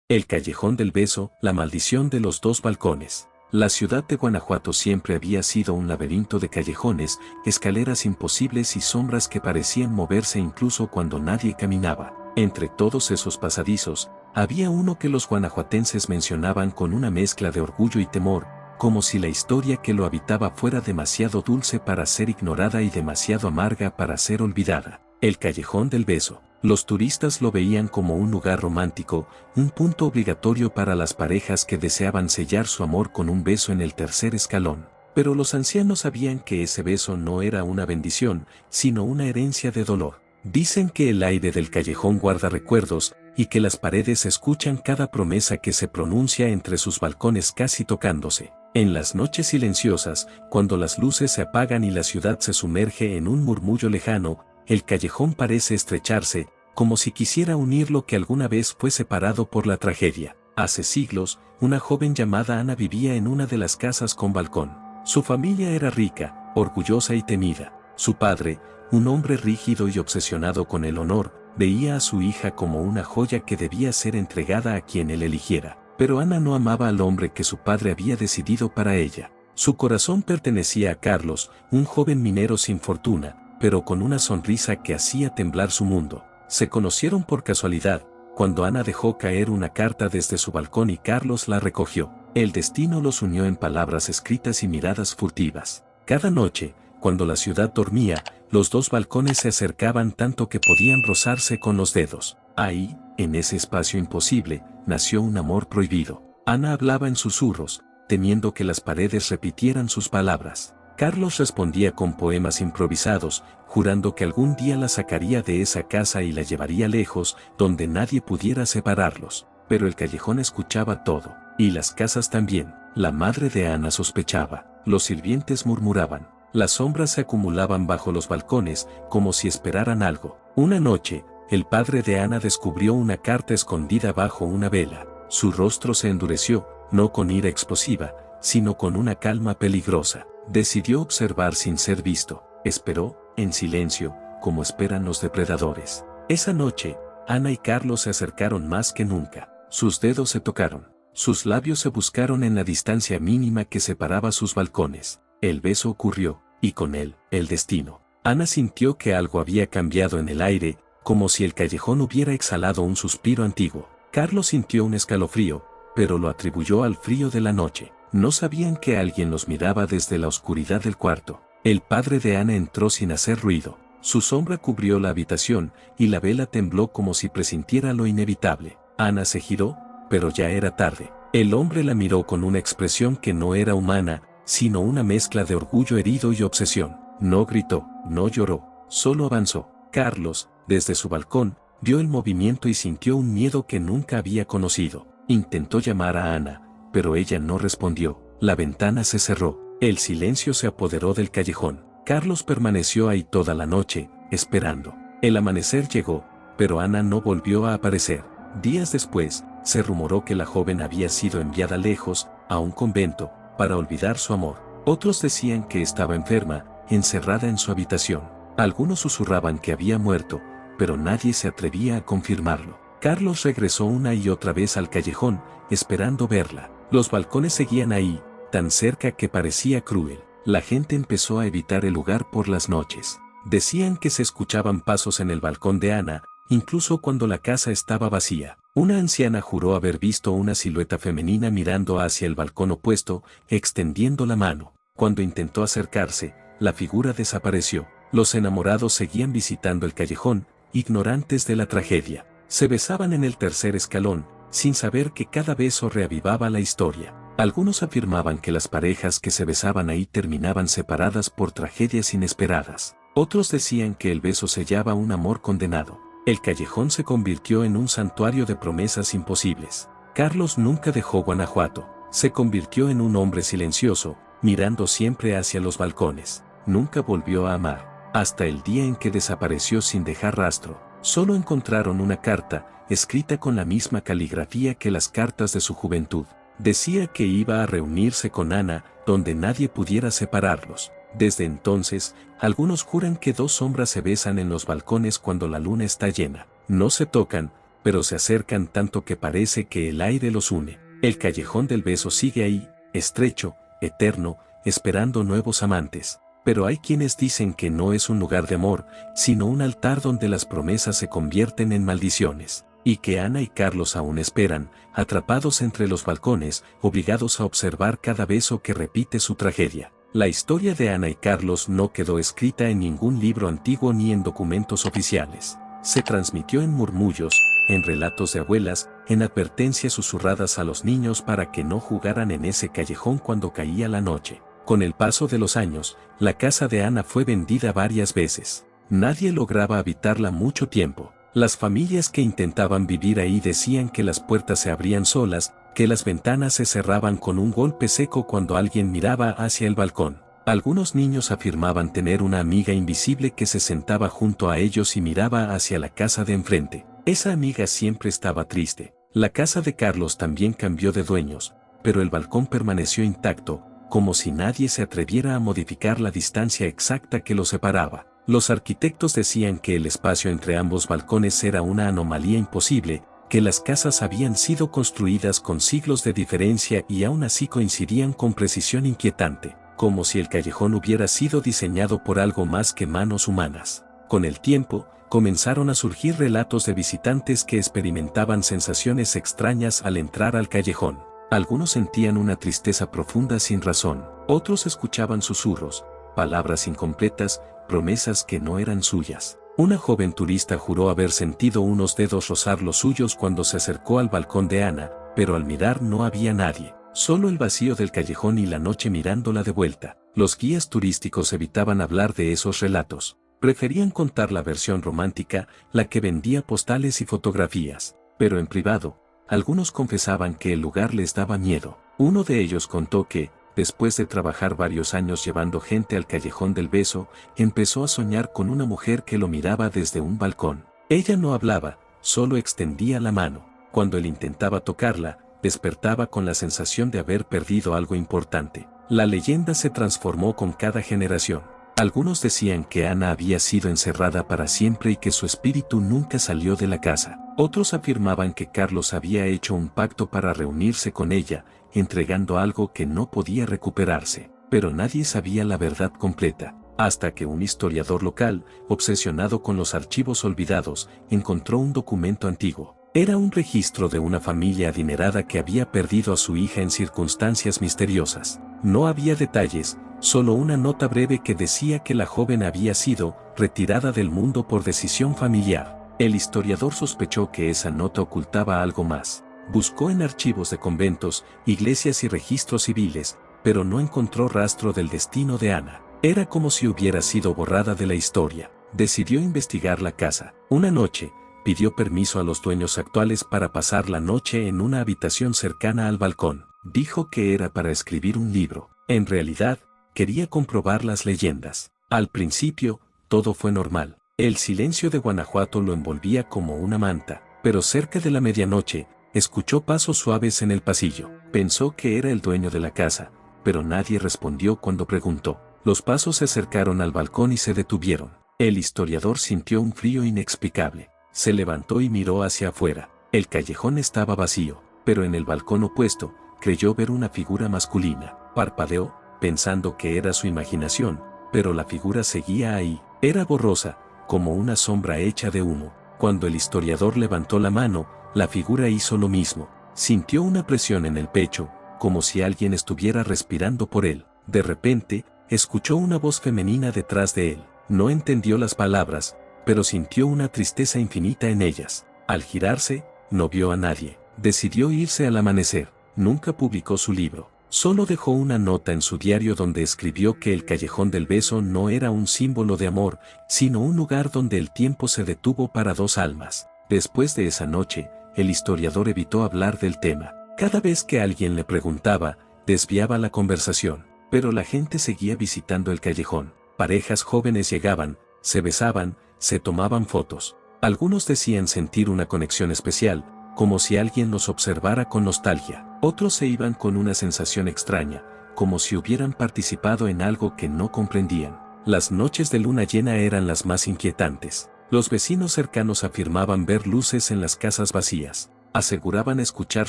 El callejón del beso, la maldición de los dos balcones. La ciudad de Guanajuato siempre había sido un laberinto de callejones, escaleras imposibles y sombras que parecían moverse incluso cuando nadie caminaba. Entre todos esos pasadizos, había uno que los guanajuatenses mencionaban con una mezcla de orgullo y temor, como si la historia que lo habitaba fuera demasiado dulce para ser ignorada y demasiado amarga para ser olvidada. El callejón del beso. Los turistas lo veían como un lugar romántico, un punto obligatorio para las parejas que deseaban sellar su amor con un beso en el tercer escalón. Pero los ancianos sabían que ese beso no era una bendición, sino una herencia de dolor. Dicen que el aire del callejón guarda recuerdos, y que las paredes escuchan cada promesa que se pronuncia entre sus balcones casi tocándose. En las noches silenciosas, cuando las luces se apagan y la ciudad se sumerge en un murmullo lejano, el callejón parece estrecharse, como si quisiera unir lo que alguna vez fue separado por la tragedia. Hace siglos, una joven llamada Ana vivía en una de las casas con balcón. Su familia era rica, orgullosa y temida. Su padre, un hombre rígido y obsesionado con el honor, veía a su hija como una joya que debía ser entregada a quien él eligiera. Pero Ana no amaba al hombre que su padre había decidido para ella. Su corazón pertenecía a Carlos, un joven minero sin fortuna, pero con una sonrisa que hacía temblar su mundo. Se conocieron por casualidad, cuando Ana dejó caer una carta desde su balcón y Carlos la recogió. El destino los unió en palabras escritas y miradas furtivas. Cada noche, cuando la ciudad dormía, los dos balcones se acercaban tanto que podían rozarse con los dedos. Ahí, en ese espacio imposible, nació un amor prohibido. Ana hablaba en susurros, temiendo que las paredes repitieran sus palabras. Carlos respondía con poemas improvisados, jurando que algún día la sacaría de esa casa y la llevaría lejos, donde nadie pudiera separarlos. Pero el callejón escuchaba todo, y las casas también. La madre de Ana sospechaba, los sirvientes murmuraban, las sombras se acumulaban bajo los balcones, como si esperaran algo. Una noche, el padre de Ana descubrió una carta escondida bajo una vela. Su rostro se endureció, no con ira explosiva, sino con una calma peligrosa. Decidió observar sin ser visto. Esperó, en silencio, como esperan los depredadores. Esa noche, Ana y Carlos se acercaron más que nunca. Sus dedos se tocaron. Sus labios se buscaron en la distancia mínima que separaba sus balcones. El beso ocurrió, y con él, el destino. Ana sintió que algo había cambiado en el aire, como si el callejón hubiera exhalado un suspiro antiguo. Carlos sintió un escalofrío, pero lo atribuyó al frío de la noche. No sabían que alguien los miraba desde la oscuridad del cuarto. El padre de Ana entró sin hacer ruido. Su sombra cubrió la habitación, y la vela tembló como si presintiera lo inevitable. Ana se giró, pero ya era tarde. El hombre la miró con una expresión que no era humana, sino una mezcla de orgullo herido y obsesión. No gritó, no lloró, solo avanzó. Carlos, desde su balcón, vio el movimiento y sintió un miedo que nunca había conocido. Intentó llamar a Ana, pero ella no respondió. La ventana se cerró. El silencio se apoderó del callejón. Carlos permaneció ahí toda la noche, esperando. El amanecer llegó, pero Ana no volvió a aparecer. Días después, se rumoró que la joven había sido enviada lejos, a un convento, para olvidar su amor. Otros decían que estaba enferma, encerrada en su habitación. Algunos susurraban que había muerto, pero nadie se atrevía a confirmarlo. Carlos regresó una y otra vez al callejón, esperando verla. Los balcones seguían ahí, tan cerca que parecía cruel. La gente empezó a evitar el lugar por las noches. Decían que se escuchaban pasos en el balcón de Ana, incluso cuando la casa estaba vacía. Una anciana juró haber visto una silueta femenina mirando hacia el balcón opuesto, extendiendo la mano. Cuando intentó acercarse, la figura desapareció. Los enamorados seguían visitando el callejón, ignorantes de la tragedia. Se besaban en el tercer escalón, sin saber que cada beso reavivaba la historia. Algunos afirmaban que las parejas que se besaban ahí terminaban separadas por tragedias inesperadas. Otros decían que el beso sellaba un amor condenado. El callejón se convirtió en un santuario de promesas imposibles. Carlos nunca dejó Guanajuato. Se convirtió en un hombre silencioso, mirando siempre hacia los balcones. Nunca volvió a amar, hasta el día en que desapareció sin dejar rastro. Solo encontraron una carta, escrita con la misma caligrafía que las cartas de su juventud. Decía que iba a reunirse con Ana, donde nadie pudiera separarlos. Desde entonces, algunos juran que dos sombras se besan en los balcones cuando la luna está llena. No se tocan, pero se acercan tanto que parece que el aire los une. El callejón del beso sigue ahí, estrecho, eterno, esperando nuevos amantes. Pero hay quienes dicen que no es un lugar de amor, sino un altar donde las promesas se convierten en maldiciones, y que Ana y Carlos aún esperan, atrapados entre los balcones, obligados a observar cada beso que repite su tragedia. La historia de Ana y Carlos no quedó escrita en ningún libro antiguo ni en documentos oficiales. Se transmitió en murmullos, en relatos de abuelas, en advertencias susurradas a los niños para que no jugaran en ese callejón cuando caía la noche. Con el paso de los años, la casa de Ana fue vendida varias veces. Nadie lograba habitarla mucho tiempo. Las familias que intentaban vivir ahí decían que las puertas se abrían solas, que las ventanas se cerraban con un golpe seco cuando alguien miraba hacia el balcón. Algunos niños afirmaban tener una amiga invisible que se sentaba junto a ellos y miraba hacia la casa de enfrente. Esa amiga siempre estaba triste. La casa de Carlos también cambió de dueños, pero el balcón permaneció intacto, como si nadie se atreviera a modificar la distancia exacta que los separaba. Los arquitectos decían que el espacio entre ambos balcones era una anomalía imposible, que las casas habían sido construidas con siglos de diferencia y aún así coincidían con precisión inquietante, como si el callejón hubiera sido diseñado por algo más que manos humanas. Con el tiempo, comenzaron a surgir relatos de visitantes que experimentaban sensaciones extrañas al entrar al callejón. Algunos sentían una tristeza profunda sin razón, otros escuchaban susurros, palabras incompletas, promesas que no eran suyas. Una joven turista juró haber sentido unos dedos rozar los suyos cuando se acercó al balcón de Ana, pero al mirar no había nadie, solo el vacío del callejón y la noche mirándola de vuelta. Los guías turísticos evitaban hablar de esos relatos, preferían contar la versión romántica, la que vendía postales y fotografías, pero en privado, algunos confesaban que el lugar les daba miedo. Uno de ellos contó que, después de trabajar varios años llevando gente al callejón del beso, empezó a soñar con una mujer que lo miraba desde un balcón. Ella no hablaba, solo extendía la mano. Cuando él intentaba tocarla, despertaba con la sensación de haber perdido algo importante. La leyenda se transformó con cada generación. Algunos decían que Ana había sido encerrada para siempre y que su espíritu nunca salió de la casa. Otros afirmaban que Carlos había hecho un pacto para reunirse con ella, entregando algo que no podía recuperarse. Pero nadie sabía la verdad completa, hasta que un historiador local, obsesionado con los archivos olvidados, encontró un documento antiguo. Era un registro de una familia adinerada que había perdido a su hija en circunstancias misteriosas. No había detalles, solo una nota breve que decía que la joven había sido retirada del mundo por decisión familiar. El historiador sospechó que esa nota ocultaba algo más. Buscó en archivos de conventos, iglesias y registros civiles, pero no encontró rastro del destino de Ana. Era como si hubiera sido borrada de la historia. Decidió investigar la casa. Una noche, pidió permiso a los dueños actuales para pasar la noche en una habitación cercana al balcón. Dijo que era para escribir un libro. En realidad, quería comprobar las leyendas. Al principio, todo fue normal. El silencio de Guanajuato lo envolvía como una manta, pero cerca de la medianoche, escuchó pasos suaves en el pasillo. Pensó que era el dueño de la casa, pero nadie respondió cuando preguntó. Los pasos se acercaron al balcón y se detuvieron. El historiador sintió un frío inexplicable. Se levantó y miró hacia afuera. El callejón estaba vacío, pero en el balcón opuesto, creyó ver una figura masculina. Parpadeó, pensando que era su imaginación, pero la figura seguía ahí. Era borrosa, como una sombra hecha de humo. Cuando el historiador levantó la mano, la figura hizo lo mismo. Sintió una presión en el pecho, como si alguien estuviera respirando por él. De repente, escuchó una voz femenina detrás de él. No entendió las palabras, pero sintió una tristeza infinita en ellas. Al girarse, no vio a nadie. Decidió irse al amanecer. Nunca publicó su libro. Solo dejó una nota en su diario donde escribió que el callejón del beso no era un símbolo de amor, sino un lugar donde el tiempo se detuvo para dos almas. Después de esa noche, el historiador evitó hablar del tema. Cada vez que alguien le preguntaba, desviaba la conversación, pero la gente seguía visitando el callejón. Parejas jóvenes llegaban, se besaban, se tomaban fotos. Algunos decían sentir una conexión especial, como si alguien los observara con nostalgia. Otros se iban con una sensación extraña, como si hubieran participado en algo que no comprendían. Las noches de luna llena eran las más inquietantes. Los vecinos cercanos afirmaban ver luces en las casas vacías. Aseguraban escuchar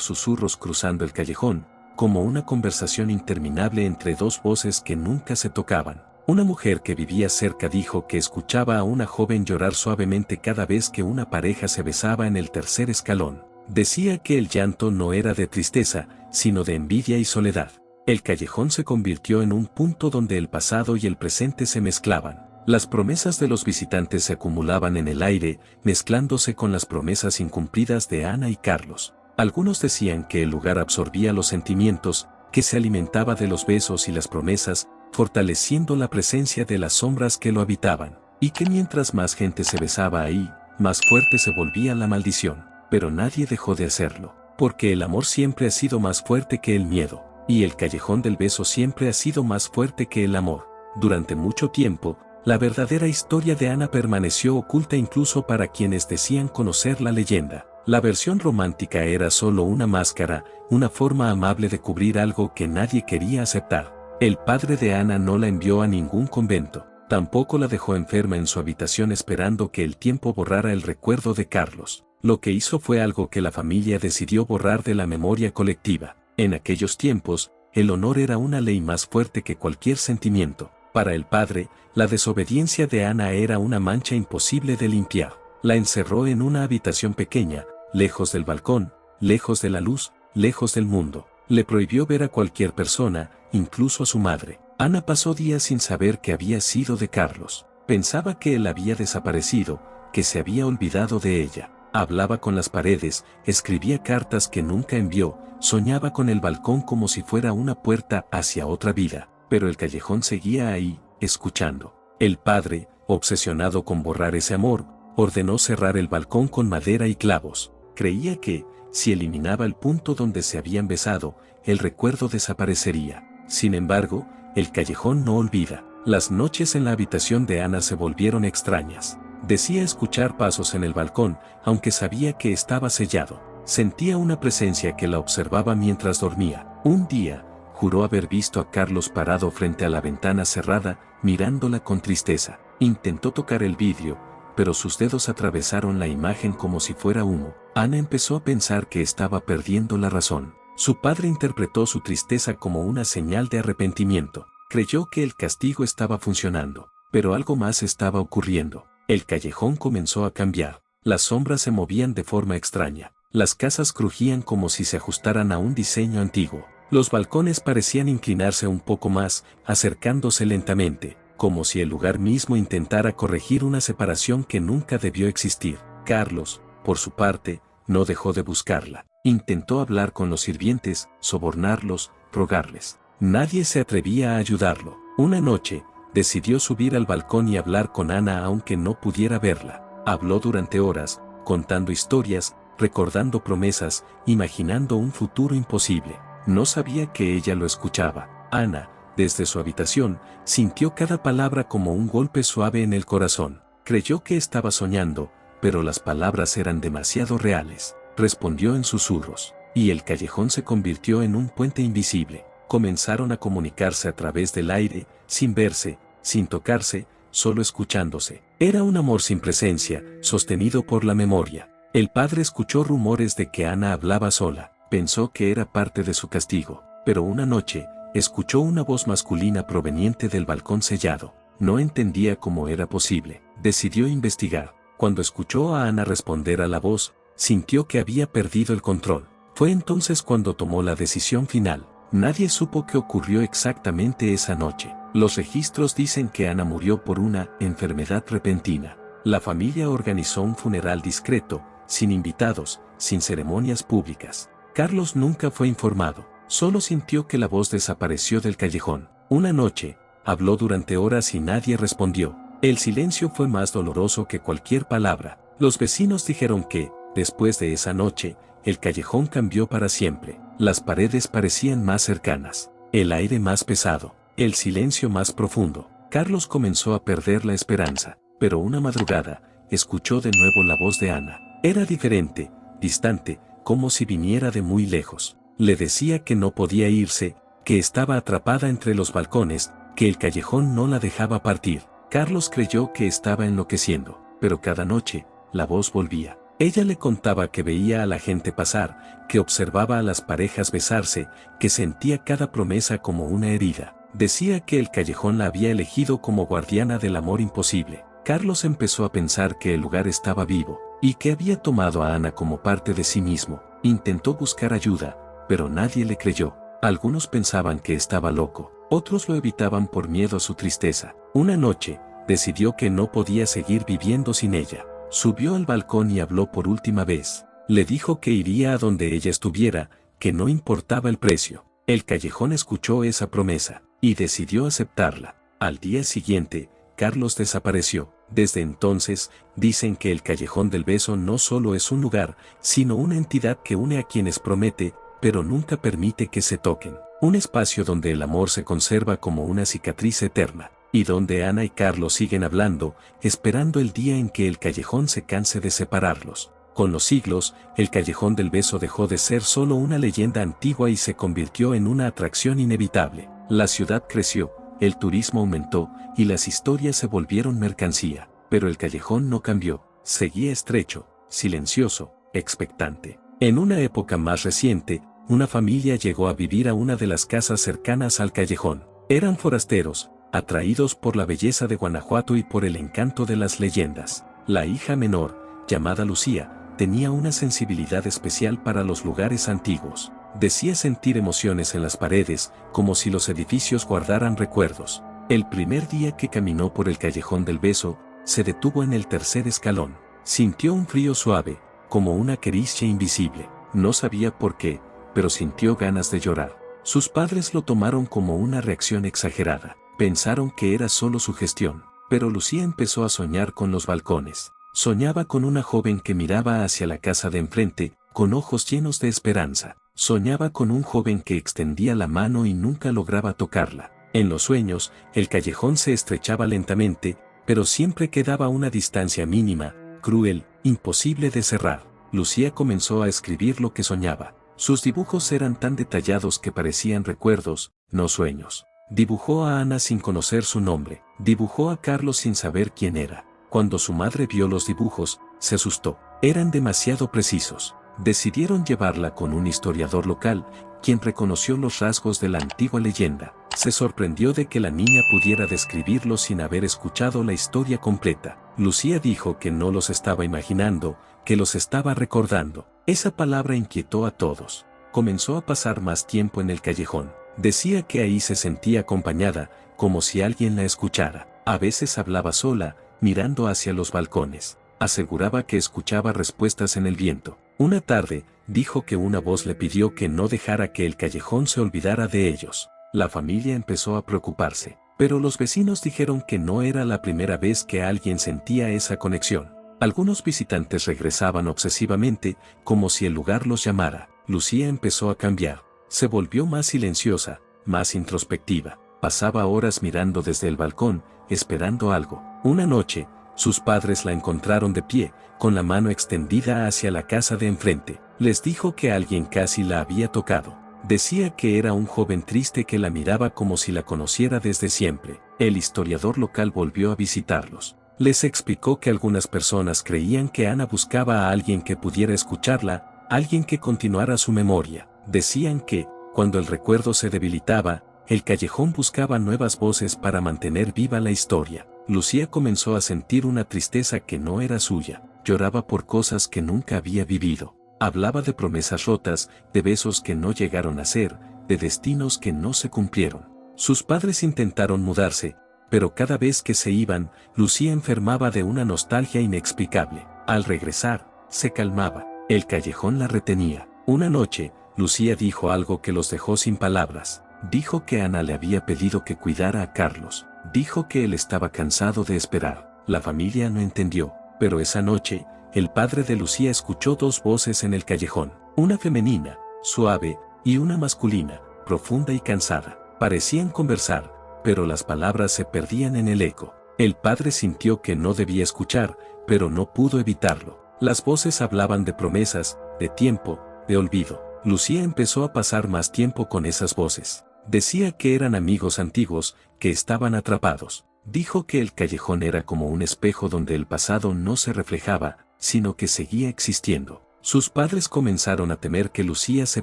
susurros cruzando el callejón, como una conversación interminable entre dos voces que nunca se tocaban. Una mujer que vivía cerca dijo que escuchaba a una joven llorar suavemente cada vez que una pareja se besaba en el tercer escalón. Decía que el llanto no era de tristeza, sino de envidia y soledad. El callejón se convirtió en un punto donde el pasado y el presente se mezclaban. Las promesas de los visitantes se acumulaban en el aire, mezclándose con las promesas incumplidas de Ana y Carlos. Algunos decían que el lugar absorbía los sentimientos, que se alimentaba de los besos y las promesas, fortaleciendo la presencia de las sombras que lo habitaban, y que mientras más gente se besaba ahí, más fuerte se volvía la maldición. Pero nadie dejó de hacerlo, porque el amor siempre ha sido más fuerte que el miedo, y el callejón del beso siempre ha sido más fuerte que el amor. Durante mucho tiempo, la verdadera historia de Ana permaneció oculta incluso para quienes decían conocer la leyenda. La versión romántica era solo una máscara, una forma amable de cubrir algo que nadie quería aceptar. El padre de Ana no la envió a ningún convento, tampoco la dejó enferma en su habitación esperando que el tiempo borrara el recuerdo de Carlos. Lo que hizo fue algo que la familia decidió borrar de la memoria colectiva. En aquellos tiempos, el honor era una ley más fuerte que cualquier sentimiento. Para el padre, la desobediencia de Ana era una mancha imposible de limpiar. La encerró en una habitación pequeña, lejos del balcón, lejos de la luz, lejos del mundo. Le prohibió ver a cualquier persona, incluso a su madre. Ana pasó días sin saber qué había sido de Carlos. Pensaba que él había desaparecido, que se había olvidado de ella. Hablaba con las paredes, escribía cartas que nunca envió, soñaba con el balcón como si fuera una puerta hacia otra vida, pero el callejón seguía ahí, escuchando. El padre, obsesionado con borrar ese amor, ordenó cerrar el balcón con madera y clavos. Creía que, si eliminaba el punto donde se habían besado, el recuerdo desaparecería. Sin embargo, el callejón no olvida. Las noches en la habitación de Ana se volvieron extrañas. Decía escuchar pasos en el balcón, aunque sabía que estaba sellado. Sentía una presencia que la observaba mientras dormía. Un día, juró haber visto a Carlos parado frente a la ventana cerrada, mirándola con tristeza. Intentó tocar el vidrio, pero sus dedos atravesaron la imagen como si fuera humo. Ana empezó a pensar que estaba perdiendo la razón. Su padre interpretó su tristeza como una señal de arrepentimiento. Creyó que el castigo estaba funcionando, pero algo más estaba ocurriendo. El callejón comenzó a cambiar. Las sombras se movían de forma extraña. Las casas crujían como si se ajustaran a un diseño antiguo. Los balcones parecían inclinarse un poco más, acercándose lentamente, como si el lugar mismo intentara corregir una separación que nunca debió existir. Carlos, por su parte, no dejó de buscarla. Intentó hablar con los sirvientes, sobornarlos, rogarles. Nadie se atrevía a ayudarlo. Una noche, decidió subir al balcón y hablar con Ana aunque no pudiera verla. Habló durante horas, contando historias, recordando promesas, imaginando un futuro imposible. No sabía que ella lo escuchaba. Ana, desde su habitación, sintió cada palabra como un golpe suave en el corazón. Creyó que estaba soñando, pero las palabras eran demasiado reales. Respondió en susurros, y el callejón se convirtió en un puente invisible. Comenzaron a comunicarse a través del aire, sin verse, sin tocarse, solo escuchándose. Era un amor sin presencia, sostenido por la memoria. El padre escuchó rumores de que Ana hablaba sola. Pensó que era parte de su castigo, pero una noche, escuchó una voz masculina proveniente del balcón sellado. No entendía cómo era posible. Decidió investigar. Cuando escuchó a Ana responder a la voz, sintió que había perdido el control. Fue entonces cuando tomó la decisión final. Nadie supo qué ocurrió exactamente esa noche. Los registros dicen que Ana murió por una enfermedad repentina. La familia organizó un funeral discreto, sin invitados, sin ceremonias públicas. Carlos nunca fue informado, solo sintió que la voz desapareció del callejón. Una noche, habló durante horas y nadie respondió. El silencio fue más doloroso que cualquier palabra. Los vecinos dijeron que, después de esa noche, el callejón cambió para siempre. Las paredes parecían más cercanas, el aire más pesado, el silencio más profundo. Carlos comenzó a perder la esperanza, pero una madrugada, escuchó de nuevo la voz de Ana. Era diferente, distante, como si viniera de muy lejos. Le decía que no podía irse, que estaba atrapada entre los balcones, que el callejón no la dejaba partir. Carlos creyó que estaba enloqueciendo. pero cada noche, la voz volvía. Ella le contaba que veía a la gente pasar, que observaba a las parejas besarse, que sentía cada promesa como una herida. Decía que el callejón la había elegido como guardiana del amor imposible. Carlos empezó a pensar que el lugar estaba vivo, y que había tomado a Ana como parte de sí mismo. Intentó buscar ayuda, pero nadie le creyó. Algunos pensaban que estaba loco, otros lo evitaban por miedo a su tristeza. Una noche, decidió que no podía seguir viviendo sin ella. Subió al balcón y habló por última vez. Le dijo que iría a donde ella estuviera, que no importaba el precio. El callejón escuchó esa promesa, y decidió aceptarla. Al día siguiente, Carlos desapareció. Desde entonces, dicen que el Callejón del Beso no solo es un lugar, sino una entidad que une a quienes promete, pero nunca permite que se toquen. Un espacio donde el amor se conserva como una cicatriz eterna, y donde Ana y Carlos siguen hablando, esperando el día en que el callejón se canse de separarlos. Con los siglos, el Callejón del Beso dejó de ser solo una leyenda antigua y se convirtió en una atracción inevitable. La ciudad creció, el turismo aumentó, y las historias se volvieron mercancía. Pero el callejón no cambió, seguía estrecho, silencioso, expectante. En una época más reciente, una familia llegó a vivir a una de las casas cercanas al callejón. Eran forasteros, atraídos por la belleza de Guanajuato y por el encanto de las leyendas. La hija menor, llamada Lucía, tenía una sensibilidad especial para los lugares antiguos. Decía sentir emociones en las paredes, como si los edificios guardaran recuerdos. El primer día que caminó por el Callejón del Beso, se detuvo en el tercer escalón. Sintió un frío suave, como una caricia invisible. No sabía por qué, pero sintió ganas de llorar. Sus padres lo tomaron como una reacción exagerada. Pensaron que era solo su gestión. Pero Lucía empezó a soñar con los balcones. Soñaba con una joven que miraba hacia la casa de enfrente, con ojos llenos de esperanza. Soñaba con un joven que extendía la mano y nunca lograba tocarla. En los sueños, el callejón se estrechaba lentamente, pero siempre quedaba una distancia mínima, cruel, imposible de cerrar. Lucía comenzó a escribir lo que soñaba. Sus dibujos eran tan detallados que parecían recuerdos, no sueños. Dibujó a Ana sin conocer su nombre. Dibujó a Carlos sin saber quién era. Cuando su madre vio los dibujos, se asustó. Eran demasiado precisos. Decidieron llevarla con un historiador local, quien reconoció los rasgos de la antigua leyenda. Se sorprendió de que la niña pudiera describirlos sin haber escuchado la historia completa. Lucía dijo que no los estaba imaginando, que los estaba recordando. Esa palabra inquietó a todos. Comenzó a pasar más tiempo en el callejón. Decía que ahí se sentía acompañada, como si alguien la escuchara. A veces hablaba sola, mirando hacia los balcones. Aseguraba que escuchaba respuestas en el viento. Una tarde, dijo que una voz le pidió que no dejara que el callejón se olvidara de ellos. La familia empezó a preocuparse, pero los vecinos dijeron que no era la primera vez que alguien sentía esa conexión. Algunos visitantes regresaban obsesivamente, como si el lugar los llamara. Lucía empezó a cambiar. Se volvió más silenciosa, más introspectiva. Pasaba horas mirando desde el balcón, esperando algo. Una noche, sus padres la encontraron de pie, con la mano extendida hacia la casa de enfrente. Les dijo que alguien casi la había tocado. Decía que era un joven triste que la miraba como si la conociera desde siempre. El historiador local volvió a visitarlos. Les explicó que algunas personas creían que Ana buscaba a alguien que pudiera escucharla, alguien que continuara su memoria. Decían que, cuando el recuerdo se debilitaba, el callejón buscaba nuevas voces para mantener viva la historia. Lucía comenzó a sentir una tristeza que no era suya. Lloraba por cosas que nunca había vivido. Hablaba de promesas rotas, de besos que no llegaron a ser, de destinos que no se cumplieron. Sus padres intentaron mudarse, pero cada vez que se iban, Lucía enfermaba de una nostalgia inexplicable. Al regresar, se calmaba. El callejón la retenía. Una noche, Lucía dijo algo que los dejó sin palabras. Dijo que Ana le había pedido que cuidara a Carlos. Dijo que él estaba cansado de esperar. La familia no entendió, pero esa noche, el padre de Lucía escuchó dos voces en el callejón. Una femenina, suave, y una masculina, profunda y cansada. Parecían conversar, pero las palabras se perdían en el eco. El padre sintió que no debía escuchar, pero no pudo evitarlo. Las voces hablaban de promesas, de tiempo, de olvido. Lucía empezó a pasar más tiempo con esas voces. Decía que eran amigos antiguos, que estaban atrapados. Dijo que el callejón era como un espejo donde el pasado no se reflejaba, sino que seguía existiendo. Sus padres comenzaron a temer que Lucía se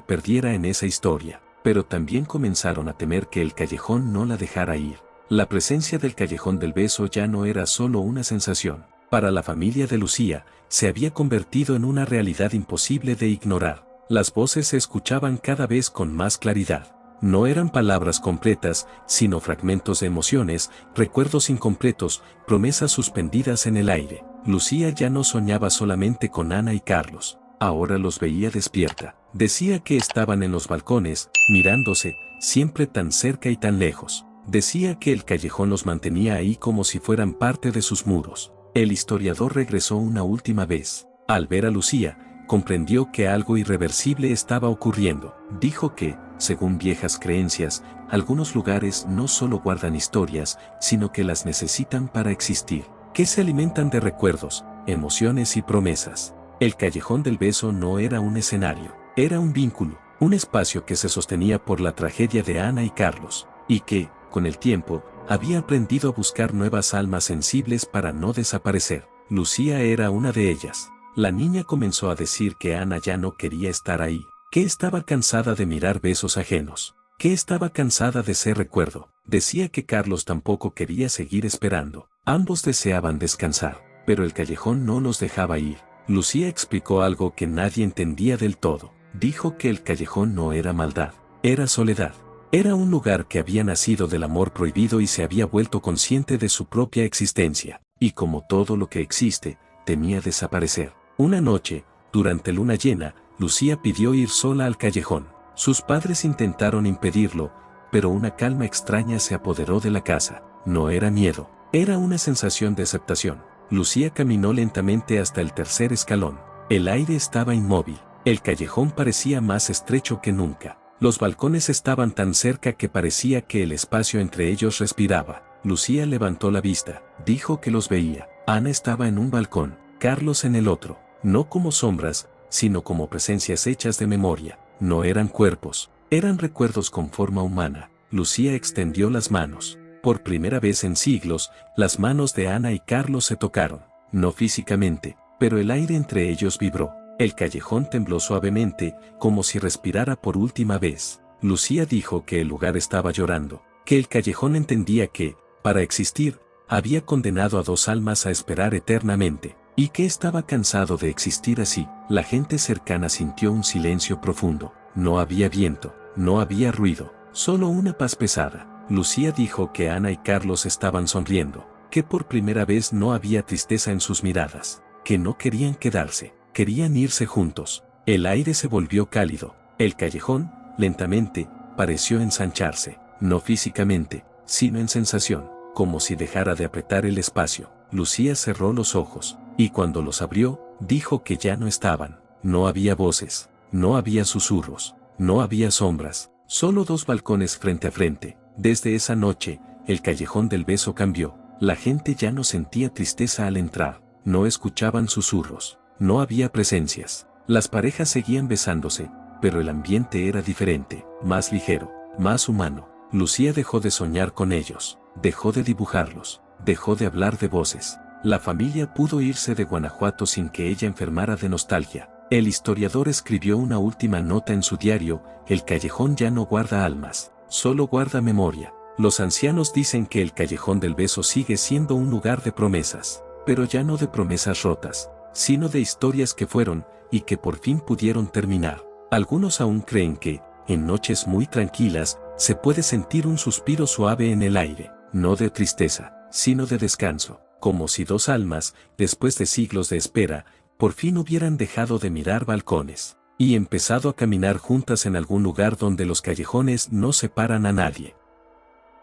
perdiera en esa historia, pero también comenzaron a temer que el callejón no la dejara ir. La presencia del callejón del beso ya no era solo una sensación. Para la familia de Lucía, se había convertido en una realidad imposible de ignorar. Las voces se escuchaban cada vez con más claridad. No eran palabras completas, sino fragmentos de emociones, recuerdos incompletos, promesas suspendidas en el aire. Lucía ya no soñaba solamente con Ana y Carlos. Ahora los veía despierta. Decía que estaban en los balcones, mirándose, siempre tan cerca y tan lejos. Decía que el callejón los mantenía ahí como si fueran parte de sus muros. El historiador regresó una última vez. Al ver a Lucía, comprendió que algo irreversible estaba ocurriendo. Dijo que, según viejas creencias, algunos lugares no solo guardan historias, sino que las necesitan para existir, que se alimentan de recuerdos, emociones y promesas. El callejón del beso no era un escenario, era un vínculo, un espacio que se sostenía por la tragedia de Ana y Carlos, y que, con el tiempo, había aprendido a buscar nuevas almas sensibles para no desaparecer. Lucía era una de ellas. La niña comenzó a decir que Ana ya no quería estar ahí, que estaba cansada de mirar besos ajenos, que estaba cansada de ser recuerdo. Decía que Carlos tampoco quería seguir esperando. Ambos deseaban descansar, pero el callejón no los dejaba ir. Lucía explicó algo que nadie entendía del todo. Dijo que el callejón no era maldad, era soledad. Era un lugar que había nacido del amor prohibido y se había vuelto consciente de su propia existencia, y como todo lo que existe, temía desaparecer. Una noche, durante luna llena, Lucía pidió ir sola al callejón. Sus padres intentaron impedirlo, pero una calma extraña se apoderó de la casa. No era miedo, era una sensación de aceptación. Lucía caminó lentamente hasta el tercer escalón. El aire estaba inmóvil. El callejón parecía más estrecho que nunca. Los balcones estaban tan cerca que parecía que el espacio entre ellos respiraba. Lucía levantó la vista. Dijo que los veía. Ana estaba en un balcón, Carlos en el otro. No como sombras, sino como presencias hechas de memoria. No eran cuerpos, eran recuerdos con forma humana. Lucía extendió las manos. Por primera vez en siglos, las manos de Ana y Carlos se tocaron. No físicamente, pero el aire entre ellos vibró. El callejón tembló suavemente, como si respirara por última vez. Lucía dijo que el lugar estaba llorando, que el callejón entendía que, para existir, había condenado a dos almas a esperar eternamente, y que estaba cansado de existir así. La gente cercana sintió un silencio profundo. No había viento, no había ruido, solo una paz pesada. Lucía dijo que Ana y Carlos estaban sonriendo, que por primera vez no había tristeza en sus miradas, que no querían quedarse, querían irse juntos. El aire se volvió cálido. El callejón, lentamente, pareció ensancharse, no físicamente, sino en sensación, como si dejara de apretar el espacio. Lucía cerró los ojos, y cuando los abrió, dijo que ya no estaban. No había voces, no había susurros, no había sombras, solo dos balcones frente a frente. Desde esa noche, el callejón del beso cambió. La gente ya no sentía tristeza al entrar, no escuchaban susurros, no había presencias. Las parejas seguían besándose, pero el ambiente era diferente, más ligero, más humano. Lucía dejó de soñar con ellos, dejó de dibujarlos, dejó de hablar de voces. La familia pudo irse de Guanajuato sin que ella enfermara de nostalgia. El historiador escribió una última nota en su diario: el callejón ya no guarda almas, solo guarda memoria. Los ancianos dicen que el callejón del beso sigue siendo un lugar de promesas, pero ya no de promesas rotas, sino de historias que fueron, y que por fin pudieron terminar. Algunos aún creen que, en noches muy tranquilas, se puede sentir un suspiro suave en el aire, no de tristeza, sino de descanso, como si dos almas, después de siglos de espera, por fin hubieran dejado de mirar balcones, y empezado a caminar juntas en algún lugar donde los callejones no separan a nadie.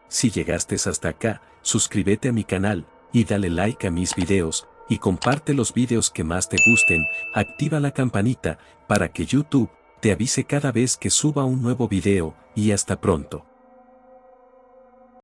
Si llegaste hasta acá, suscríbete a mi canal, y dale like a mis videos, y comparte los videos que más te gusten. Activa la campanita, para que YouTube te avise cada vez que suba un nuevo video, y hasta pronto.